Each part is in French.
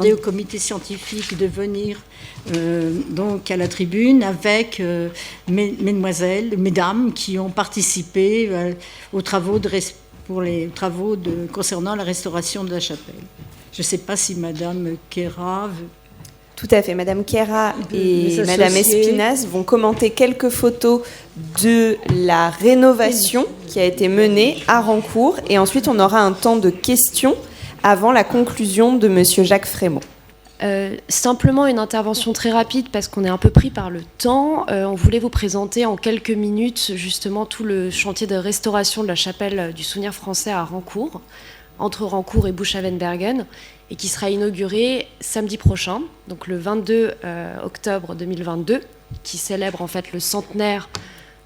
Au comité scientifique de venir donc à la tribune avec mesdames qui ont participé aux travaux concernant la restauration de la chapelle. Je ne sais pas si Madame Kera veut... Tout à fait. Madame Kera et Madame Espinasse vont commenter quelques photos de la rénovation qui a été menée à Rancourt. Et ensuite, on aura un temps de questions avant la conclusion de Monsieur Jacques Frémaux. Simplement une intervention très rapide parce qu'on est un peu pris par le temps. On voulait vous présenter en quelques minutes justement tout le chantier de restauration de la chapelle du Souvenir français à Rancourt, entre Rancourt et Buchavenbergen, et qui sera inauguré samedi prochain, donc le 22 octobre 2022, qui célèbre en fait le centenaire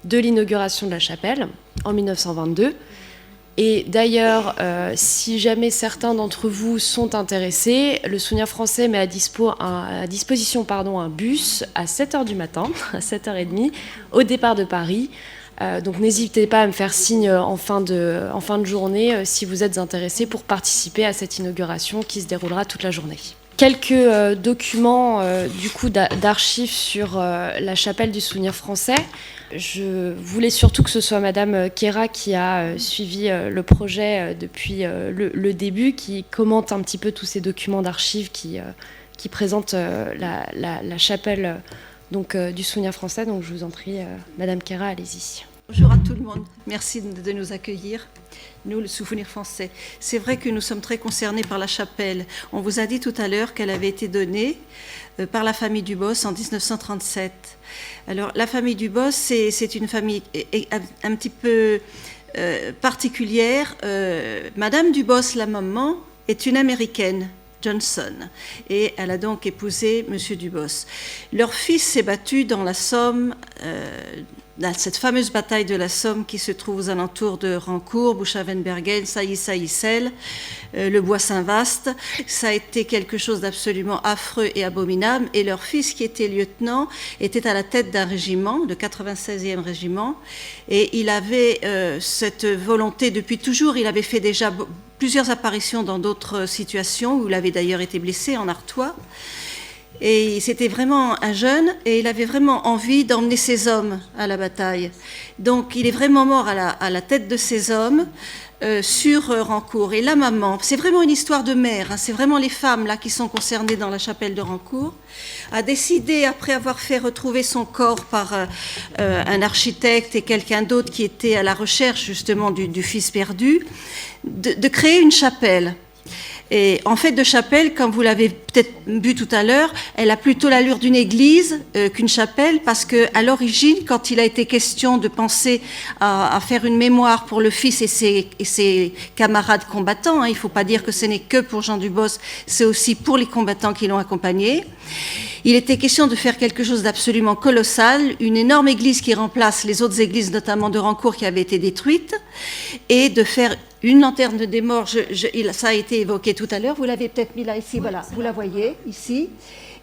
de l'inauguration de la chapelle en 1922. Et d'ailleurs, si jamais certains d'entre vous sont intéressés, le Souvenir français met à disposition un bus à 7h du matin, à 7h30, au départ de Paris. Donc n'hésitez pas à me faire signe en fin de journée si vous êtes intéressés pour participer à cette inauguration qui se déroulera toute la journée. Quelques documents du coup d'archives sur la chapelle du Souvenir français. Je voulais surtout que ce soit Madame Kera qui a suivi le projet depuis le début, qui commente un petit peu tous ces documents d'archives qui présentent la chapelle donc, du Souvenir français. Donc je vous en prie, Madame Kera, allez-y. Bonjour à tout le monde, merci de nous accueillir, nous le Souvenir français. C'est vrai que nous sommes très concernés par la chapelle. On vous a dit tout à l'heure qu'elle avait été donnée par la famille Dubos en 1937. Alors la famille Dubos, c'est une famille un petit peu particulière. Madame Dubos, la maman, est une Américaine, Johnson, et elle a donc épousé Monsieur Dubos. Leur fils s'est battu dans la Somme, cette fameuse bataille de la Somme qui se trouve aux alentours de Rancourt, Buchavenbergen, Sailly-Sailly-Selles, le Bois-Saint-Vaast. Ça a été quelque chose d'absolument affreux et abominable. Et leur fils, qui était lieutenant, était à la tête d'un régiment, le 96e régiment. Et il avait cette volonté depuis toujours. Il avait fait déjà plusieurs apparitions dans d'autres situations, où il avait d'ailleurs été blessé en Artois. Et c'était vraiment un jeune, et il avait vraiment envie d'emmener ses hommes à la bataille. Donc il est vraiment mort à la tête de ses hommes sur Rancourt. Et la maman, c'est vraiment une histoire de mère, hein, c'est vraiment les femmes là qui sont concernées dans la chapelle de Rancourt, a décidé, après avoir fait retrouver son corps par un architecte et quelqu'un d'autre qui était à la recherche justement du fils perdu, de créer une chapelle. Et en fait, de chapelle, comme vous l'avez peut-être vu tout à l'heure, elle a plutôt l'allure d'une église qu'une chapelle, parce qu'à l'origine, quand il a été question de penser à faire une mémoire pour le fils et ses camarades combattants, hein, il ne faut pas dire que ce n'est que pour Jean Dubos, c'est aussi pour les combattants qui l'ont accompagné. Il était question de faire quelque chose d'absolument colossal, une énorme église qui remplace les autres églises, notamment de Rancourt, qui avaient été détruites, et de faire une lanterne des morts. Ça a été évoqué tout à l'heure. Vous l'avez peut-être mis là, ici, voilà. Vous la voyez, ici.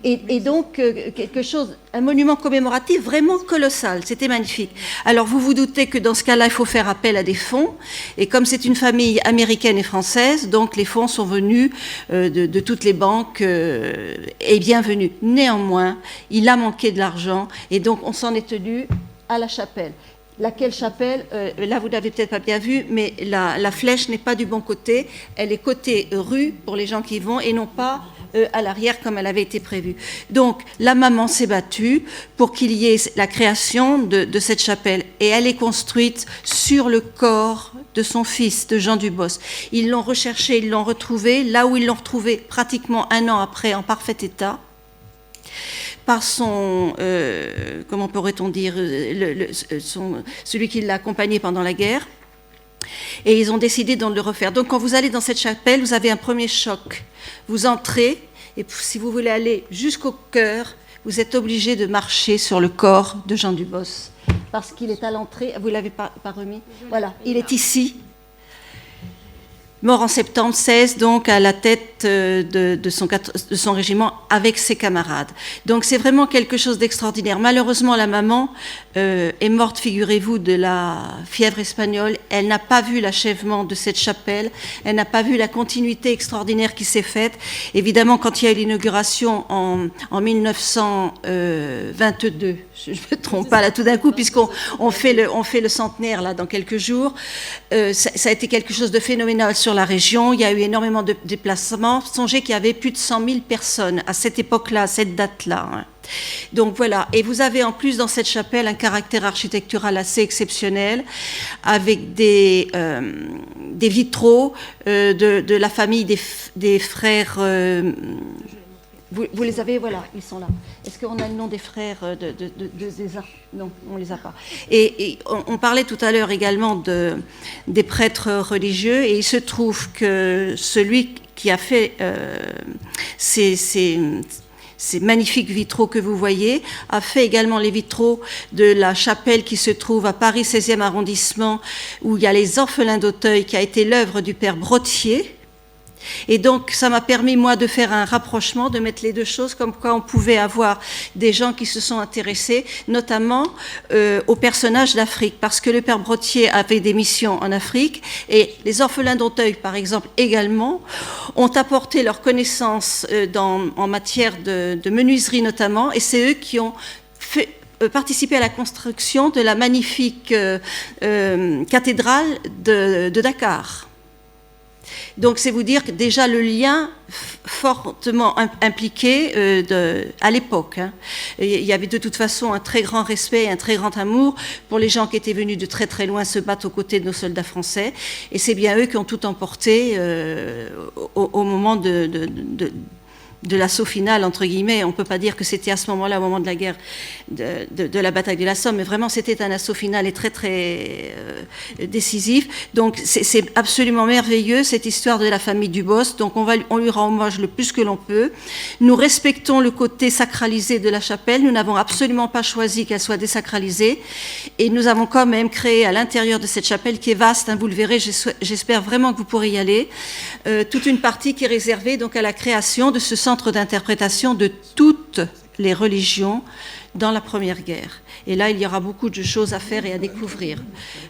Et donc, quelque chose, un monument commémoratif vraiment colossal. C'était magnifique. Alors, vous vous doutez que dans ce cas-là, il faut faire appel à des fonds. Et comme c'est une famille américaine et française, donc les fonds sont venus de toutes les banques et bienvenus. Néanmoins, il a manqué de l'argent. Et donc, on s'en est tenu à la chapelle. Laquelle chapelle, là vous n'avez peut-être pas bien vu, mais la flèche n'est pas du bon côté, elle est côté rue pour les gens qui y vont et non pas à l'arrière comme elle avait été prévue. Donc la maman s'est battue pour qu'il y ait la création de cette chapelle, et elle est construite sur le corps de son fils, de Jean Dubos. Ils l'ont recherché, ils l'ont retrouvé, là où ils l'ont retrouvé pratiquement un an après en parfait état, par son, comment pourrait-on dire, celui qui l'a accompagné pendant la guerre. Et ils ont décidé de le refaire. Donc quand vous allez dans cette chapelle, vous avez un premier choc. Vous entrez, et si vous voulez aller jusqu'au cœur, vous êtes obligé de marcher sur le corps de Jean Dubos. Parce qu'il est à l'entrée, vous ne l'avez pas remis, voilà, il est ici. mort en septembre 16, donc à la tête de son régiment avec ses camarades. Donc c'est vraiment quelque chose d'extraordinaire. Malheureusement, la maman est morte, figurez-vous, de la fièvre espagnole. Elle n'a pas vu l'achèvement de cette chapelle, elle n'a pas vu la continuité extraordinaire qui s'est faite. Évidemment, quand il y a eu l'inauguration en 1922, je ne me trompe pas là tout d'un coup, puisqu'on fait le centenaire là dans quelques jours, ça a été quelque chose de phénoménal sur la région. Il y a eu énormément de déplacements. Songez qu'il y avait plus de 100 000 personnes à cette époque-là, à cette date-là, hein. Donc voilà, et vous avez en plus dans cette chapelle un caractère architectural assez exceptionnel, avec des vitraux de la famille des frères. Vous les avez, voilà, ils sont là. Est-ce qu'on a le nom des frères des arts? Non, on ne les a pas. Et on parlait tout à l'heure également des prêtres religieux, et il se trouve que celui qui a fait ces magnifiques vitraux que vous voyez, a fait également les vitraux de la chapelle qui se trouve à Paris 16e arrondissement, où il y a les orphelins d'Auteuil, qui a été l'œuvre du père Brottier. Et donc, ça m'a permis, moi, de faire un rapprochement, de mettre les deux choses, comme quoi on pouvait avoir des gens qui se sont intéressés, notamment aux personnages d'Afrique, parce que le père Brottier avait des missions en Afrique, et les orphelins d'Auteuil, par exemple, également, ont apporté leurs connaissances en matière de menuiserie, notamment, et c'est eux qui ont participer à la construction de la magnifique cathédrale de Dakar. Donc, c'est vous dire que déjà le lien fortement impliqué à l'époque. Hein. Il y avait de toute façon un très grand respect, un très grand amour pour les gens qui étaient venus de très très loin se battre aux côtés de nos soldats français. Et c'est bien eux qui ont tout emporté au moment de l'assaut final, entre guillemets. On ne peut pas dire que c'était à ce moment-là, au moment de la guerre, de la bataille de la Somme, mais vraiment c'était un assaut final et très très décisif. Donc c'est absolument merveilleux, cette histoire de la famille Dubos. Donc on lui rend hommage le plus que l'on peut. Nous respectons le côté sacralisé de la chapelle. Nous n'avons absolument pas choisi qu'elle soit désacralisée. Et nous avons quand même créé à l'intérieur de cette chapelle, qui est vaste, hein, vous le verrez, j'espère vraiment que vous pourrez y aller, toute une partie qui est réservée donc à la création de ce centre d'interprétation de toutes les religions dans la Première Guerre. Et là, il y aura beaucoup de choses à faire et à découvrir.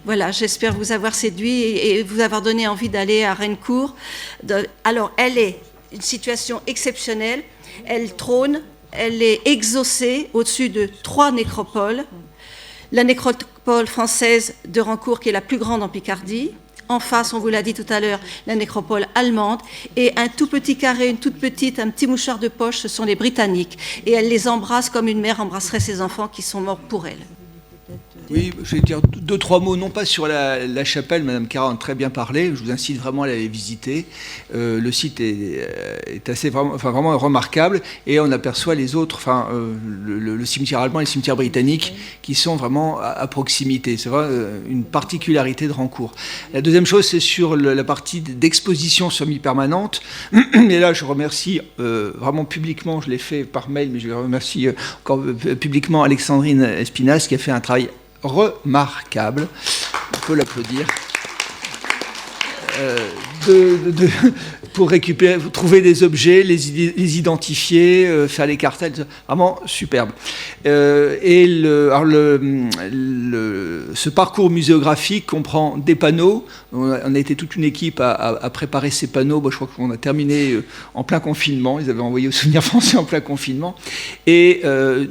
Voilà, j'espère vous avoir séduit et vous avoir donné envie d'aller à Rennecourt. Alors, elle est une situation exceptionnelle. Elle trône, elle est exaucée au-dessus de 3 nécropoles. La nécropole française de Rennecourt, qui est la plus grande en Picardie. En face, on vous l'a dit tout à l'heure, la nécropole allemande, et un tout petit carré, un petit mouchoir de poche, ce sont les Britanniques. Et elle les embrasse comme une mère embrasserait ses enfants qui sont morts pour elle. Oui, je vais dire 2-3 mots, non pas sur la chapelle, Madame Kera en a très bien parlé, je vous incite vraiment à aller visiter. Le site est assez vraiment remarquable, et on aperçoit les autres, le cimetière allemand et le cimetière britannique qui sont vraiment à proximité. C'est vraiment une particularité de Rennecourt. La deuxième chose, c'est sur la partie d'exposition semi-permanente. Et là, je remercie vraiment publiquement, je l'ai fait par mail, mais je remercie encore publiquement Alexandrine Espinasse, qui a fait un travail remarquable, on peut l'applaudir, pour récupérer, trouver des objets, les identifier, faire les cartels, vraiment superbe. Ce parcours muséographique comprend des panneaux. On a été toute une équipe à préparer ces panneaux. Je crois qu'on a terminé en plein confinement. Ils avaient envoyé au Souvenir Français en plein confinement. Et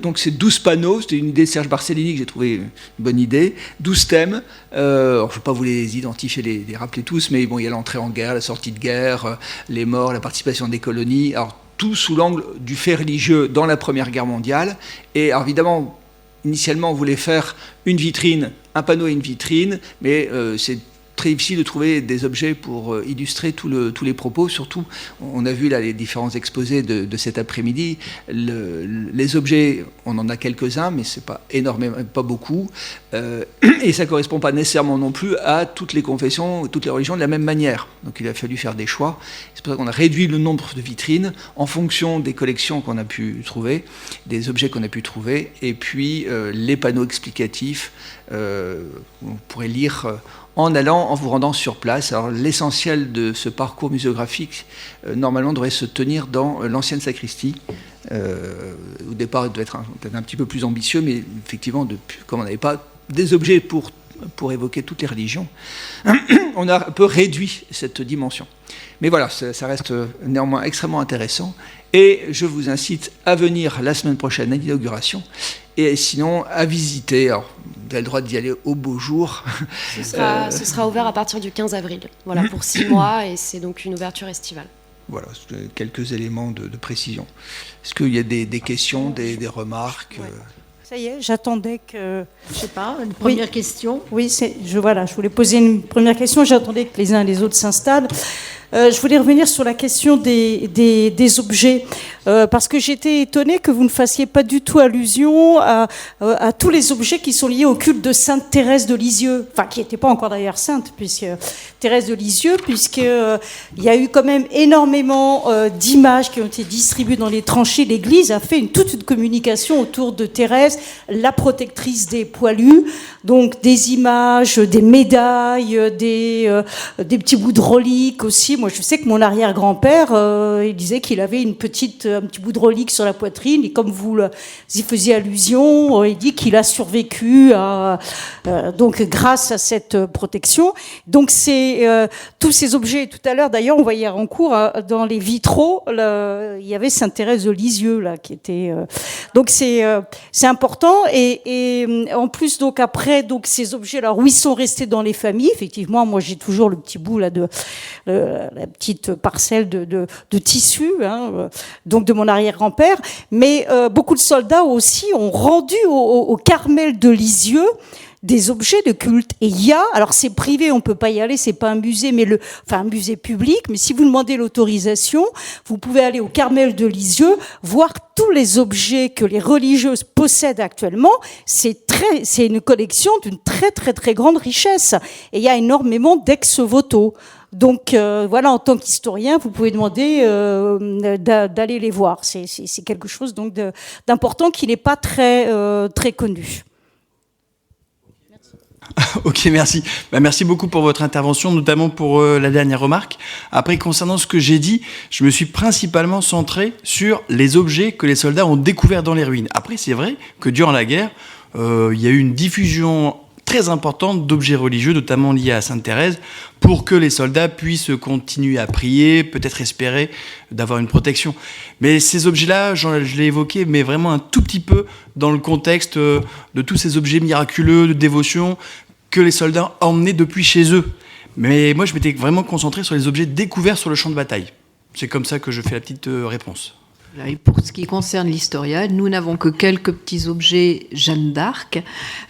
donc c'est 12 panneaux. C'était une idée de Serge Barcellini que j'ai trouvé une bonne idée. 12 thèmes. Alors, je ne vais pas vous les identifier, les rappeler tous, mais bon, il y a l'entrée en guerre, la sortie de guerre, les morts, la participation des colonies. Alors, tout sous l'angle du fait religieux dans la Première Guerre mondiale. Et alors, évidemment, initialement, on voulait faire une vitrine, un panneau et une vitrine, mais c'est très difficile de trouver des objets pour illustrer tous les propos. Surtout, on a vu là les différents exposés de cet après-midi. Les objets, on en a quelques-uns, mais c'est pas énormément, pas beaucoup. Et ça ne correspond pas nécessairement non plus à toutes les confessions, toutes les religions de la même manière. Donc il a fallu faire des choix. C'est pour ça qu'on a réduit le nombre de vitrines en fonction des collections qu'on a pu trouver, des objets qu'on a pu trouver, et puis les panneaux explicatifs. On pourrait lire en vous rendant sur place. Alors l'essentiel de ce parcours muséographique, normalement, devrait se tenir dans l'ancienne sacristie. Au départ, il devait être un petit peu plus ambitieux, mais effectivement, comme on n'avait pas des objets pour évoquer toutes les religions, on a un peu réduit cette dimension. Mais voilà, ça reste néanmoins extrêmement intéressant. Et je vous incite à venir la semaine prochaine à l'inauguration. Et sinon, à visiter. Alors, vous avez le droit d'y aller au beau jour. Ce sera ouvert à partir du 15 avril. Voilà, pour 6 mois. Et c'est donc une ouverture estivale. Voilà, quelques éléments de précision. Est-ce qu'il y a des questions, des remarques? Ça y est, j'attendais que... Je sais pas, une première question. Oui, je voulais poser une première question. J'attendais que les uns et les autres s'installent. Je voulais revenir sur la question des objets, parce que j'étais étonnée que vous ne fassiez pas du tout allusion à tous les objets qui sont liés au culte de Sainte Thérèse de Lisieux, enfin qui n'était pas encore d'ailleurs sainte, puisque Thérèse de Lisieux, puisqu'il y a eu quand même énormément d'images qui ont été distribuées dans les tranchées. L'Église a fait toute une communication autour de Thérèse, la protectrice des poilus, donc des images, des médailles, des petits bouts de reliques aussi. Moi, je sais que mon arrière-grand-père, il disait qu'il avait un petit bout de relique sur la poitrine, et comme vous y faisiez allusion, il dit qu'il a survécu donc grâce à cette protection. Donc c'est tous ces objets. Tout à l'heure, d'ailleurs, on voyait à Rancourt, dans les vitraux, il y avait Sainte Thérèse de Lisieux là, qui était. Donc c'est important. Et en plus, donc après, donc ces objets, alors où ils sont restés dans les familles. Effectivement, moi j'ai toujours le petit bout là de la petite parcelle de tissu, donc de mon arrière-grand-père. Mais beaucoup de soldats aussi ont rendu au Carmel de Lisieux des objets de culte. Et il y a, alors c'est privé, on peut pas y aller, c'est pas un musée, mais un musée public, mais si vous demandez l'autorisation, vous pouvez aller au Carmel de Lisieux, voir tous les objets que les religieuses possèdent actuellement. C'est une collection d'une très très très grande richesse. Et il y a énormément d'ex-voto. Donc voilà, en tant qu'historien, vous pouvez demander d'aller les voir. C'est quelque chose donc d'important qui n'est pas très très connu. Ok, merci. Merci beaucoup pour votre intervention, notamment pour la dernière remarque. Après, concernant ce que j'ai dit, je me suis principalement centré sur les objets que les soldats ont découverts dans les ruines. Après, c'est vrai que durant la guerre, il y a eu une diffusion très importante d'objets religieux, notamment liés à Sainte Thérèse, pour que les soldats puissent continuer à prier, peut-être espérer d'avoir une protection. Mais ces objets-là, je l'ai évoqué, mais vraiment un tout petit peu dans le contexte de tous ces objets miraculeux, de dévotion, que les soldats emmenaient depuis chez eux. Mais moi, je m'étais vraiment concentré sur les objets découverts sur le champ de bataille. C'est comme ça que je fais la petite réponse. Et pour ce qui concerne l'Historia, nous n'avons que quelques petits objets Jeanne d'Arc,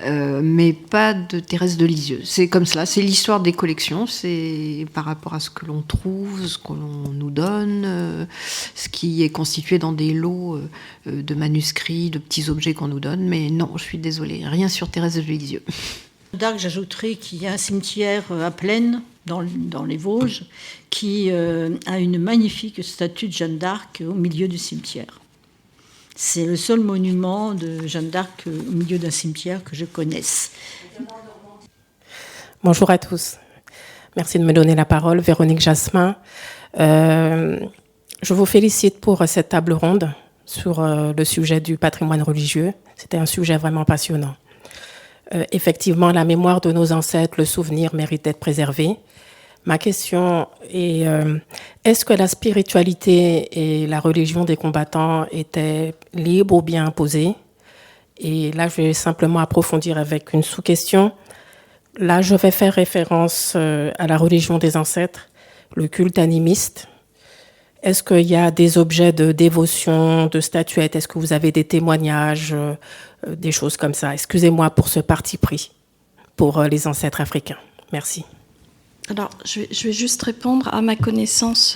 mais pas de Thérèse de Lisieux. C'est comme cela, c'est l'histoire des collections, c'est par rapport à ce que l'on trouve, ce que l'on nous donne, ce qui est constitué dans des lots de manuscrits, de petits objets qu'on nous donne. Mais non, je suis désolée, rien sur Thérèse de Lisieux. D'Arc, j'ajouterais qu'il y a un cimetière à Plaine, dans les Vosges, qui a une magnifique statue de Jeanne d'Arc au milieu du cimetière. C'est le seul monument de Jeanne d'Arc au milieu d'un cimetière que je connaisse. Bonjour à tous. Merci de me donner la parole. Véronique Jasmin. Je vous félicite pour cette table ronde sur le sujet du patrimoine religieux. C'était un sujet vraiment passionnant. Effectivement, la mémoire de nos ancêtres, le souvenir mérite d'être préservé. Ma question est, est-ce que la spiritualité et la religion des combattants étaient libres ou bien imposées? Et là, je vais simplement approfondir avec une sous-question. Là, je vais faire référence à la religion des ancêtres, le culte animiste. Est-ce qu'il y a des objets de dévotion, de statuettes? Est-ce que vous avez des témoignages, des choses comme ça? Excusez-moi pour ce parti pris pour les ancêtres africains. Merci. Alors, je vais juste répondre. À ma connaissance,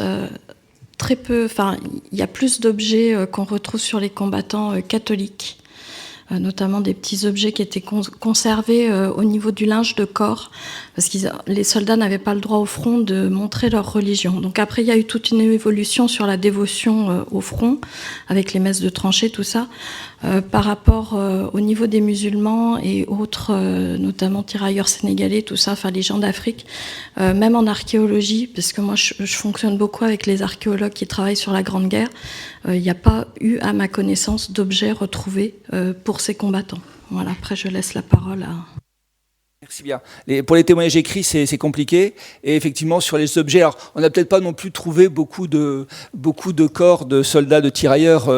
très peu. Enfin, il y a plus d'objets qu'on retrouve sur les combattants catholiques. notamment des petits objets qui étaient conservés au niveau du linge de corps, parce que les soldats n'avaient pas le droit au front de montrer leur religion. Donc après, il y a eu toute une évolution sur la dévotion au front, avec les messes de tranchées, tout ça. Par rapport au niveau des musulmans et autres, notamment tirailleurs sénégalais, tout ça, enfin les gens d'Afrique, même en archéologie, parce que moi je fonctionne beaucoup avec les archéologues qui travaillent sur la Grande Guerre, il n'y a pas eu, à ma connaissance, d'objets retrouvés pour ces combattants. Voilà, après je laisse la parole à... Merci bien. Pour les témoignages écrits, c'est compliqué. Et effectivement, sur les objets, alors, on n'a peut-être pas non plus trouvé beaucoup de corps de soldats, de tirailleurs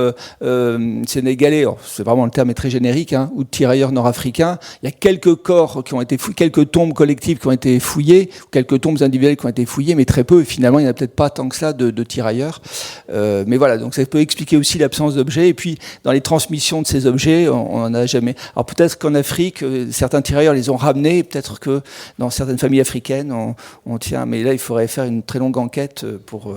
sénégalais. C'est vraiment, le terme est très générique, hein, ou de tirailleurs nord-africains. Il y a quelques corps qui ont été fouillés, quelques tombes collectives qui ont été fouillées, quelques tombes individuelles qui ont été fouillées, mais très peu. Et finalement, il n'y en a peut-être pas tant que ça de tirailleurs. Mais voilà, donc ça peut expliquer aussi l'absence d'objets. Et puis, dans les transmissions de ces objets, on n'en a jamais. Alors peut-être qu'en Afrique, certains tirailleurs les ont ramenés. Peut-être que dans certaines familles africaines, on tient, mais là, il faudrait faire une très longue enquête pour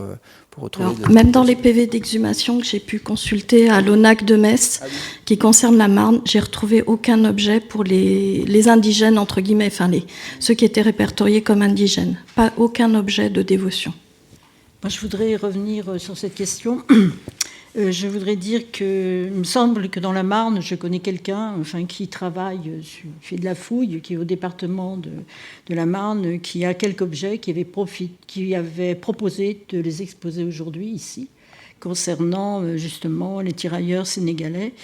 retrouver... Alors, même dans les PV d'exhumation que j'ai pu consulter à l'ONAC de Metz, qui concerne la Marne, j'ai retrouvé aucun objet pour les indigènes, entre guillemets, enfin ceux qui étaient répertoriés comme indigènes. Pas aucun objet de dévotion. Moi, je voudrais revenir sur cette question. Je voudrais dire qu'il me semble que dans la Marne, je connais quelqu'un qui travaille, fait de la fouille, qui est au département de la Marne, qui a quelques objets, qui avait proposé de les exposer aujourd'hui ici, concernant justement les tirailleurs sénégalais.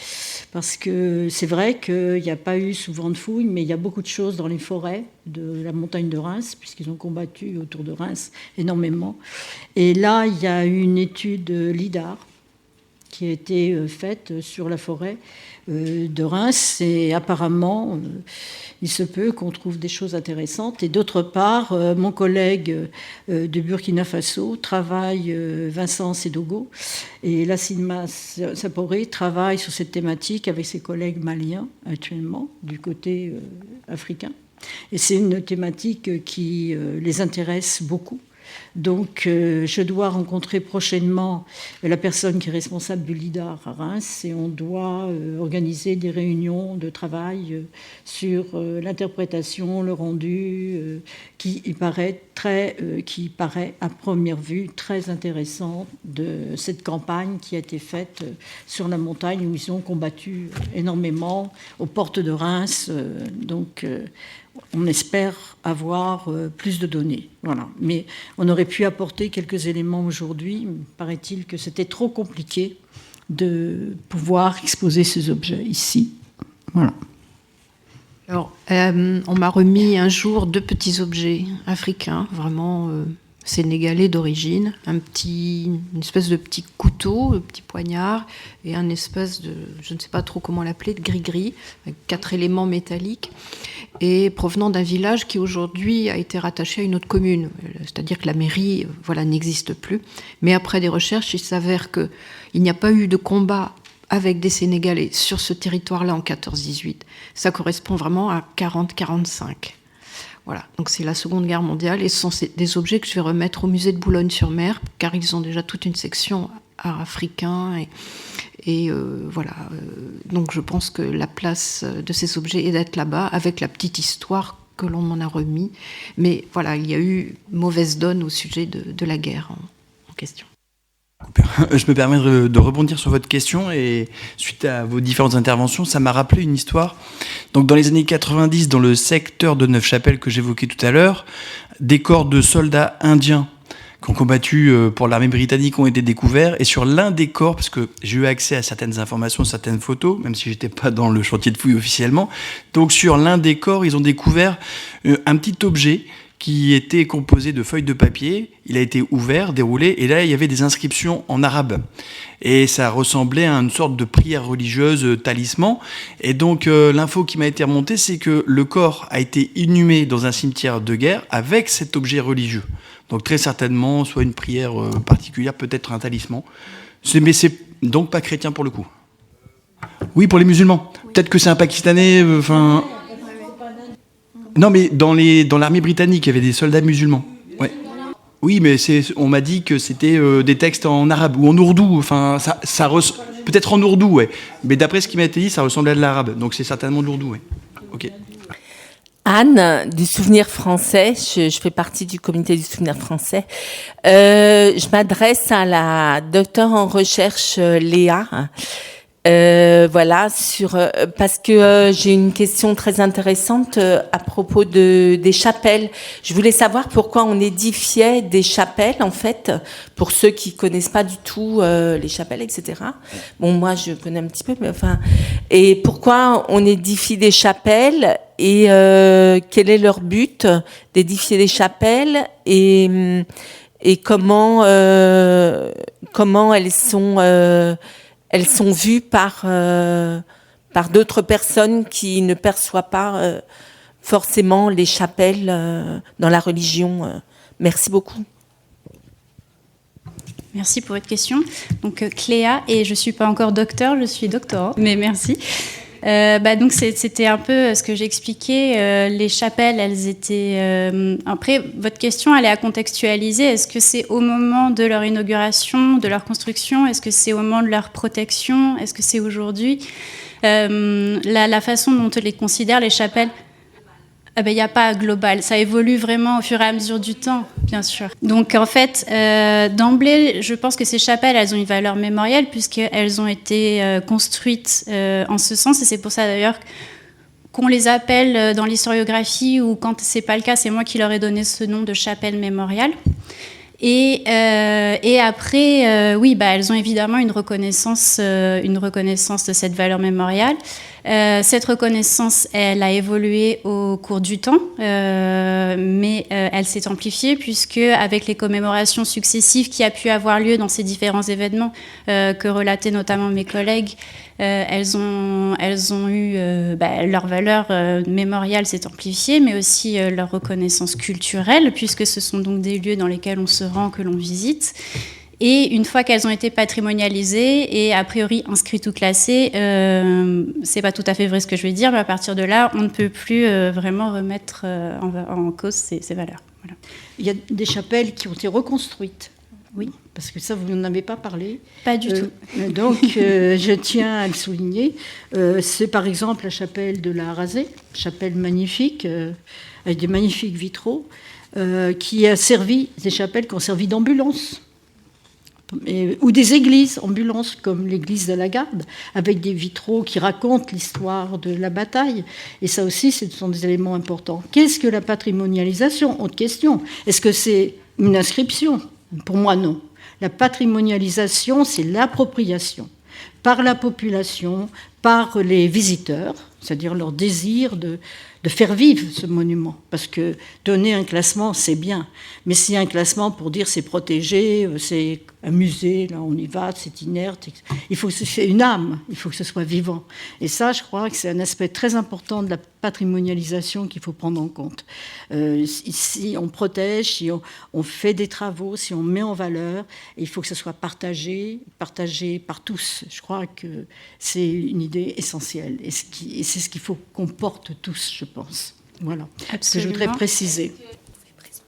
Parce que c'est vrai qu'il n'y a pas eu souvent de fouilles, mais il y a beaucoup de choses dans les forêts de la montagne de Reims, puisqu'ils ont combattu autour de Reims énormément. Et là, il y a eu une étude LIDAR, qui a été faite sur la forêt de Reims, et apparemment il se peut qu'on trouve des choses intéressantes. Et d'autre part, mon collègue de Burkina Faso travaille, Vincent Sédogo, et Lassina Saporé travaille sur cette thématique avec ses collègues maliens actuellement du côté africain, et c'est une thématique qui les intéresse beaucoup. Donc, je dois rencontrer prochainement la personne qui est responsable du LIDAR à Reims, et on doit organiser des réunions de travail sur l'interprétation, le rendu, qui paraît à première vue très intéressant de cette campagne qui a été faite sur la montagne, où ils ont combattu énormément aux portes de Reims. Donc, on espère avoir plus de données. Voilà. Mais on aurait pu apporter quelques éléments aujourd'hui. Paraît-il que c'était trop compliqué de pouvoir exposer ces objets ici. Voilà. Alors, on m'a remis un jour 2 petits objets africains, vraiment sénégalais d'origine, une espèce de petit couteau, un petit poignard, et un espèce de, je ne sais pas trop comment l'appeler, de gris-gris, avec 4 éléments métalliques, et provenant d'un village qui aujourd'hui a été rattaché à une autre commune. C'est-à-dire que la mairie n'existe plus. Mais après des recherches, il s'avère qu'il n'y a pas eu de combat avec des Sénégalais sur ce territoire-là en 14-18. Ça correspond vraiment à 40-45. Voilà, donc c'est la Seconde Guerre mondiale, et ce sont des objets que je vais remettre au musée de Boulogne-sur-Mer, car ils ont déjà toute une section art africain, et voilà. Donc je pense que la place de ces objets est d'être là-bas, avec la petite histoire que l'on m'en a remis. Mais voilà, il y a eu mauvaise donne au sujet de la guerre en question. Je me permets de rebondir sur votre question, et suite à vos différentes interventions, ça m'a rappelé une histoire. Donc dans les années 90, dans le secteur de Neufchâtel que j'évoquais tout à l'heure, des corps de soldats indiens qui ont combattu pour l'armée britannique ont été découverts, et sur l'un des corps, parce que j'ai eu accès à certaines informations, certaines photos, même si j'étais pas dans le chantier de fouille officiellement, donc sur l'un des corps, ils ont découvert un petit objet qui était composé de feuilles de papier. Il a été ouvert, déroulé, et là, il y avait des inscriptions en arabe. Et ça ressemblait à une sorte de prière religieuse, talisman. Et donc, l'info qui m'a été remontée, c'est que le corps a été inhumé dans un cimetière de guerre avec cet objet religieux. Donc, très certainement, soit une prière particulière, peut-être un talisman. Mais c'est donc pas chrétien pour le coup. Oui, pour les musulmans. Peut-être que c'est un Pakistanais, Non, mais dans l'armée britannique, il y avait des soldats musulmans. Ouais. Oui, mais on m'a dit que c'était des textes en arabe ou en ourdou. Enfin, peut-être en ourdou, ouais. Mais d'après ce qui m'a été dit, ça ressemblait à de l'arabe. Donc c'est certainement de l'ourdou, ouais. Ok. Anne, du Souvenir français, je fais partie du comité du Souvenir français. Je m'adresse à la docteure en recherche Léa. Voilà, parce que j'ai une question très intéressante à propos des chapelles. Je voulais savoir pourquoi on édifiait des chapelles, en fait, pour ceux qui connaissent pas du tout les chapelles, etc. Bon, moi, je connais un petit peu, mais enfin, et pourquoi on édifie des chapelles et quel est leur but d'édifier des chapelles et comment elles sont vues par d'autres personnes qui ne perçoivent pas forcément les chapelles dans la religion. Merci beaucoup. Merci pour votre question. Donc Cléa, et je ne suis pas encore docteur, je suis doctorant, mais merci. Donc c'était un peu ce que j'expliquais. Les chapelles, elles étaient... Après, votre question, elle est à contextualiser. Est-ce que c'est au moment de leur inauguration, de leur construction? Est-ce que c'est au moment de leur protection? Est-ce que c'est aujourd'hui? La façon dont on les considère, les chapelles, il n'y a pas global. Ça évolue vraiment au fur et à mesure du temps, bien sûr. Donc, en fait, d'emblée, je pense que ces chapelles, elles ont une valeur mémorielle puisqu'elles ont été construites en ce sens. Et c'est pour ça, d'ailleurs, qu'on les appelle dans l'historiographie, ou quand ce n'est pas le cas, c'est moi qui leur ai donné ce nom de chapelle mémoriale. Et après, oui, elles ont évidemment une reconnaissance de cette valeur mémoriale. Cette reconnaissance, elle a évolué au cours du temps, mais elle s'est amplifiée puisque, avec les commémorations successives qui a pu avoir lieu dans ces différents événements que relataient notamment mes collègues, elles ont eu leur valeur mémoriale s'est amplifiée, mais aussi leur reconnaissance culturelle, puisque ce sont donc des lieux dans lesquels on se rend, que l'on visite. Et une fois qu'elles ont été patrimonialisées et a priori inscrites ou classées, c'est pas tout à fait vrai ce que je vais dire, mais à partir de là, on ne peut plus vraiment remettre en cause ces valeurs. Voilà. Il y a des chapelles qui ont été reconstruites. Oui, parce que ça, vous n'en avez pas parlé. Pas du tout. Donc, je tiens à le souligner. C'est par exemple la chapelle de la Rasée, chapelle magnifique, avec des magnifiques vitraux, qui a servi, des chapelles qui ont servi d'ambulance. Ou des églises, ambulances, comme l'église de la Garde, avec des vitraux qui racontent l'histoire de la bataille. Et ça aussi, ce sont des éléments importants. Qu'est-ce que la patrimonialisation? Autre question. Est-ce que c'est une inscription? Pour moi, non. La patrimonialisation, c'est l'appropriation par la population, par les visiteurs, c'est-à-dire leur désir de faire vivre ce monument. Parce que donner un classement, c'est bien. Mais s'il y a un classement pour dire c'est protégé, c'est un musée, là on y va, c'est inerte, il faut que c'est une âme, il faut que ce soit vivant. Et ça, je crois que c'est un aspect très important de la patrimonialisation qu'il faut prendre en compte. Si on protège, si on fait des travaux, si on met en valeur, il faut que ce soit partagé par tous. Je crois que c'est une idée essentielle. Et c'est ce qu'il faut qu'on porte tous, je pense. Voilà. Absolument. Ce que je voudrais préciser.